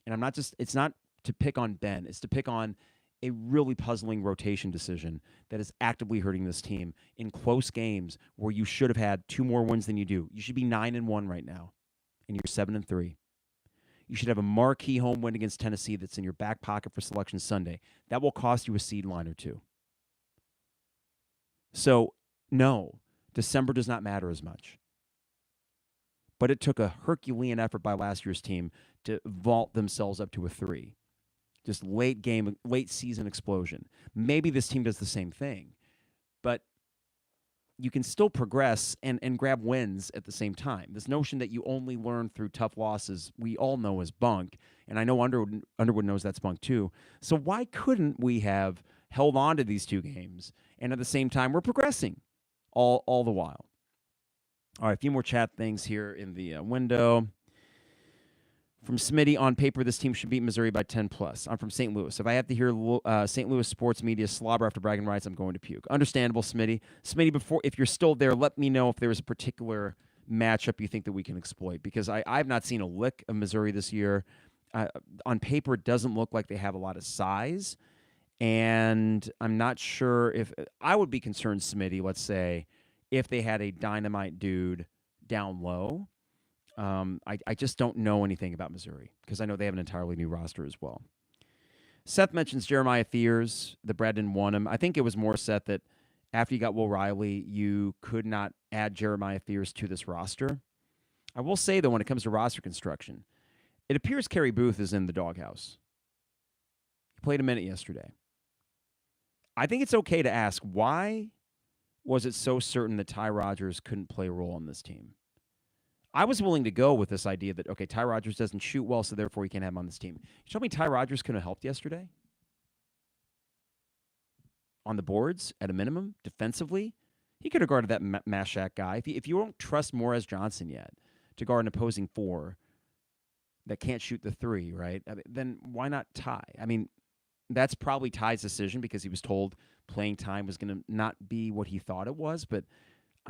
And it's not to pick on Ben. It's to pick on a really puzzling rotation decision that is actively hurting this team in close games where you should have had 2 more wins than you do. You should be 9-1 right now, and you're 7-3. You should have a marquee home win against Tennessee that's in your back pocket for Selection Sunday. That will cost you a seed line or 2. So, no, December does not matter as much. But it took a Herculean effort by last year's team to vault themselves up to a 3. Just late season explosion. Maybe this team does the same thing, but you can still progress and grab wins at the same time. This notion that you only learn through tough losses, we all know is bunk, and I know Underwood knows that's bunk too. So why couldn't we have held on to these 2 games, and at the same time we're progressing all the while? All right, a few more chat things here in the window. From Smitty, on paper, this team should beat Missouri by 10+. I'm from St. Louis. If I have to hear St. Louis sports media slobber after bragging rights, I'm going to puke. Understandable, Smitty. Smitty, if you're still there, let me know if there's a particular matchup you think that we can exploit, because I've not seen a lick of Missouri this year. On paper, it doesn't look like they have a lot of size, and I'm not sure if – I would be concerned, Smitty, let's say, if they had a dynamite dude down low. I just don't know anything about Missouri because I know they have an entirely new roster as well. Seth mentions Jeremiah Thiers, that Brad didn't want him. I think it was more, Seth, that after you got Will Riley, you could not add Jeremiah Thiers to this roster. I will say, though, when it comes to roster construction, It appears Kerry Booth is in the doghouse. He played a minute yesterday. I think it's okay to ask, why was it so certain that Ty Rodgers couldn't play a role on this team? I was willing to go with this idea that, okay, Ty Rodgers doesn't shoot well, so therefore you can't have him on this team. You tell me Ty Rodgers couldn't have helped yesterday? On the boards, at a minimum, defensively? He could have guarded that Mashak guy. If you don't trust Morez Johnson yet to guard an opposing four that can't shoot the three, right, then why not Ty? I mean, that's probably Ty's decision because he was told playing time was going to not be what he thought it was. But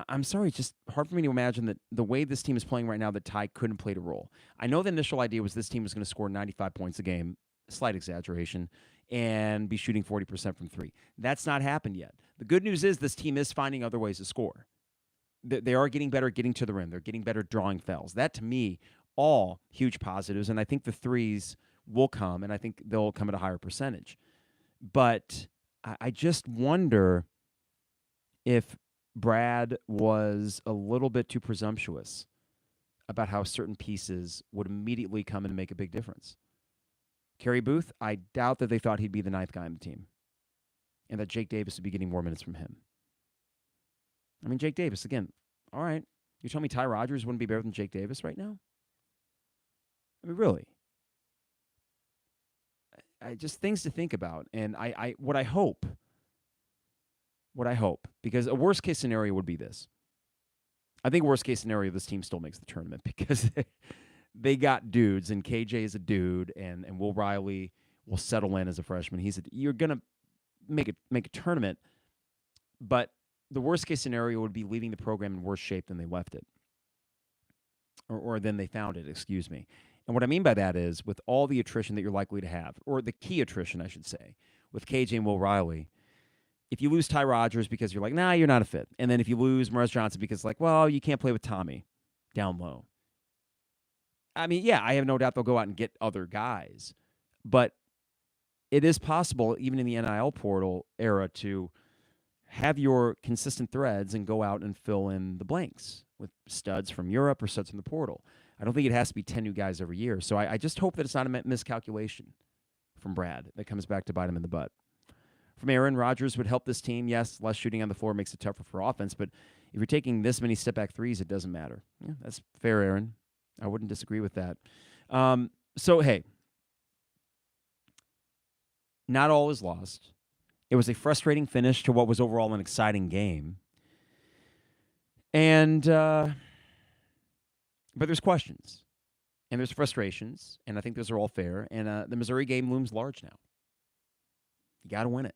I'm sorry, it's just hard for me to imagine that the way this team is playing right now, that Ty couldn't play the role. I know the initial idea was this team was going to score 95 points a game, slight exaggeration, and be shooting 40% from three. That's not happened yet. The good news is this team is finding other ways to score. They are getting better at getting to the rim. They're getting better at drawing fouls. That, to me, all huge positives, and I think the threes will come, and I think they'll come at a higher percentage. But I just wonder if Brad was a little bit too presumptuous about how certain pieces would immediately come in and make a big difference. Kerry Booth, I doubt that they thought he'd be the ninth guy on the team and that Jake Davis would be getting more minutes from him. I mean, Jake Davis, again, all right. You tell me Ty Rodgers wouldn't be better than Jake Davis right now? I mean, really? I just things to think about. And what I hope, because a worst case scenario would be this. I think worst case scenario, this team still makes the tournament because they got dudes, and KJ is a dude, and Will Riley will settle in as a freshman. You're gonna make a tournament, but the worst case scenario would be leaving the program in worse shape than they left it, or than they found it. Excuse me. And what I mean by that is, with all the attrition that you're likely to have, or the key attrition, I should say, with KJ and Will Riley, if you lose Ty Rodgers because you're like, nah, you're not a fit, and then if you lose Morez Johnson because like, well, you can't play with Tommy down low. I mean, yeah, I have no doubt they'll go out and get other guys, but it is possible, even in the NIL portal era, to have your consistent threads and go out and fill in the blanks with studs from Europe or studs from the portal. I don't think it has to be 10 new guys every year. So I just hope that it's not a miscalculation from Brad that comes back to bite him in the butt. From Aaron, Rodgers would help this team. Yes, less shooting on the floor makes it tougher for offense, but if you're taking this many step-back threes, it doesn't matter. Yeah, that's fair, Aaron. I wouldn't disagree with that. So, hey, not all is lost. It was a frustrating finish to what was overall an exciting game. And, but there's questions, and there's frustrations, and I think those are all fair. And the Missouri game looms large now. You got to win it.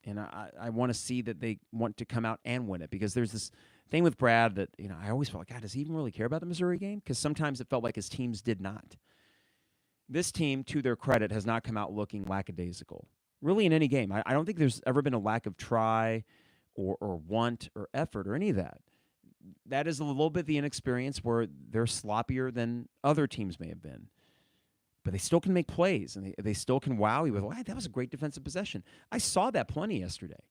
And I want to see that they want to come out and win it, because there's this thing with Brad that, I always felt like, God, does he even really care about the Missouri game? Because sometimes it felt like his teams did not. This team, to their credit, has not come out looking lackadaisical, really, in any game. I don't think there's ever been a lack of try or want or effort or any of that. That is a little bit the inexperience where they're sloppier than other teams may have been. But they still can make plays, and they still can wow you with, wow, that was a great defensive possession. I saw that plenty yesterday.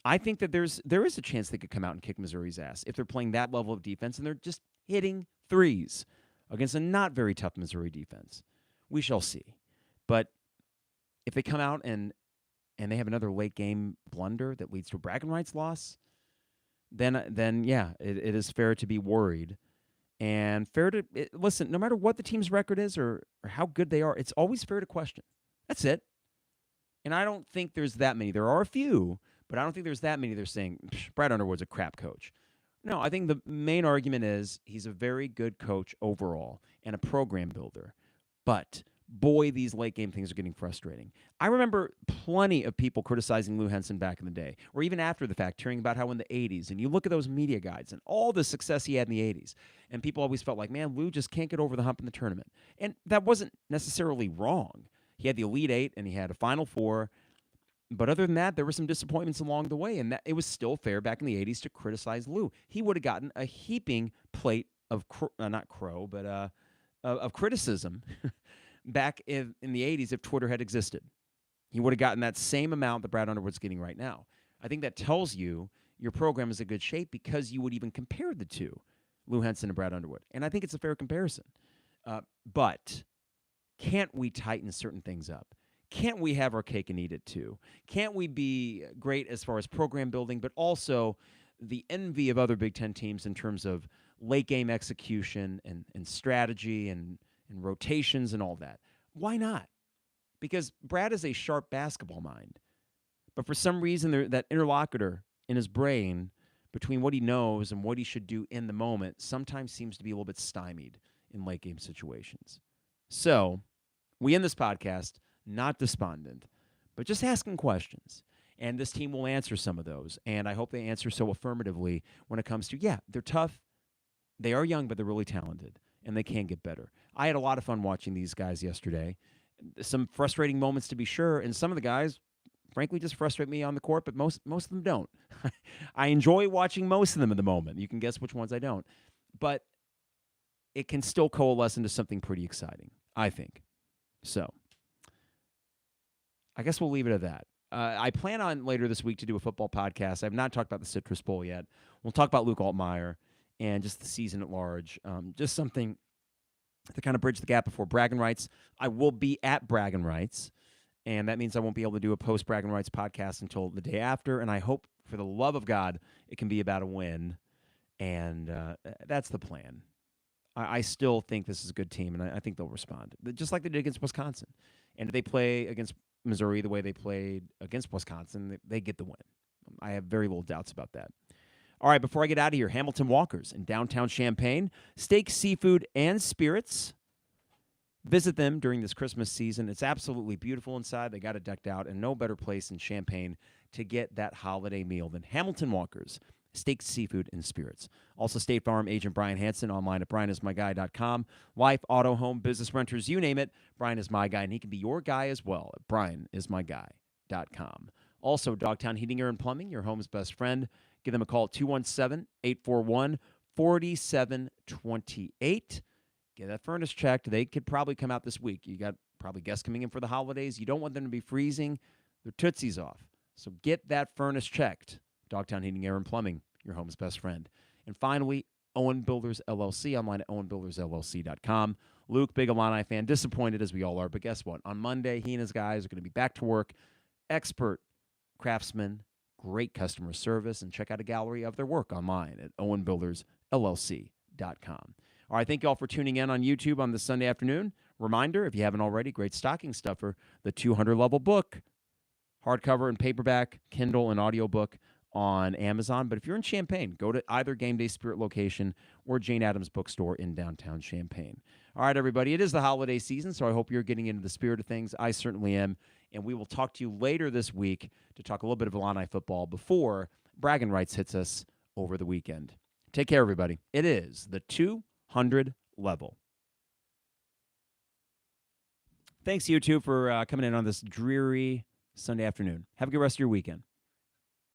I think that there is a chance they could come out and kick Missouri's ass if they're playing that level of defense and they're just hitting threes against a not very tough Missouri defense. We shall see. But if they come out and they have another late game blunder that leads to a bragging rights loss, then yeah, it is fair to be worried. And fair to listen, no matter what the team's record is or how good they are, it's always fair to question. That's it. And I don't think there's that many. There are a few, but I don't think there's that many. They're saying Brad Underwood's a crap coach. No, I think the main argument is he's a very good coach overall and a program builder. But boy, these late game things are getting frustrating. I remember plenty of people criticizing Lou Henson back in the day, or even after the fact, hearing about how in the 80s, and you look at those media guides and all the success he had in the 80s, and people always felt like, man, Lou just can't get over the hump in the tournament. And that wasn't necessarily wrong. He had the Elite Eight, and he had a Final Four. But other than that, there were some disappointments along the way, and that it was still fair back in the 80s to criticize Lou. He would have gotten a heaping plate of, of criticism back in the 80s if Twitter had existed. He would have gotten that same amount that Brad Underwood's getting right now. I think that tells you your program is in good shape because you would even compare the two, Lou Henson and Brad Underwood. And I think it's a fair comparison. But can't we tighten certain things up? Can't we have our cake and eat it too? Can't we be great as far as program building, but also the envy of other Big Ten teams in terms of late game execution and strategy and rotations and all that? Why not? Because Brad is a sharp basketball mind. But for some reason, that interlocutor in his brain between what he knows and what he should do in the moment sometimes seems to be a little bit stymied in late game situations. So we end this podcast not despondent, but just asking questions. And this team will answer some of those. And I hope they answer so affirmatively when it comes to, yeah, they're tough. They are young, but they're really talented, and they can get better. I had a lot of fun watching these guys yesterday. Some frustrating moments, to be sure, and some of the guys, frankly, just frustrate me on the court, but most of them don't. I enjoy watching most of them in the moment. You can guess which ones I don't. But it can still coalesce into something pretty exciting, I think. So I guess we'll leave it at that. I plan on later this week to do a football podcast. I have not talked about the Citrus Bowl yet. We'll talk about Luke Altmaier and just the season at large. Just something to kind of bridge the gap before Bragging Rights. I will be at Bragging Rights, and that means I won't be able to do a post-Bragging Rights podcast until the day after, and I hope, for the love of God, it can be about a win, and that's the plan. I still think this is a good team, and I think they'll respond, just like they did against Wisconsin. And if they play against Missouri the way they played against Wisconsin, they get the win. I have very little doubts about that. All right, before I get out of here, Hamilton Walkers in downtown Champaign, steak, seafood, and spirits. Visit them during this Christmas season. It's absolutely beautiful inside. They got it decked out, and no better place in Champaign to get that holiday meal than Hamilton Walkers, steak, seafood, and spirits. Also, State Farm agent Brian Hansen online at brianismyguy.com. Life, auto, home, business, renters, you name it, Brian is my guy, and he can be your guy as well at brianismyguy.com. Also, Dogtown Heating, Air, and Plumbing, your home's best friend. Give them a call at 217-841-4728. Get that furnace checked. They could probably come out this week. You got probably guests coming in for the holidays. You don't want them to be freezing their tootsies off. So get that furnace checked. Dogtown Heating, Air, and Plumbing, your home's best friend. And finally, Owen Builders LLC, online at owenbuildersllc.com. Luke, big Illini fan, disappointed as we all are, but guess what? On Monday, he and his guys are going to be back to work. Expert craftsmen, great customer service, and check out a gallery of their work online at owenbuildersllc.com. All right, thank you all for tuning in on YouTube on this Sunday afternoon. Reminder, if you haven't already, great stocking stuffer, the 200-level book, hardcover and paperback, Kindle and audiobook on Amazon. But if you're in Champaign, go to either Game Day Spirit location or Jane Addams Bookstore in downtown Champaign. All right, everybody, it is the holiday season, so I hope you're getting into the spirit of things. I certainly am. And we will talk to you later this week to talk a little bit of Illini football before Bragging Rights hits us over the weekend. Take care, everybody. It is the 200 level. Thanks, YouTube, for coming in on this dreary Sunday afternoon. Have a good rest of your weekend.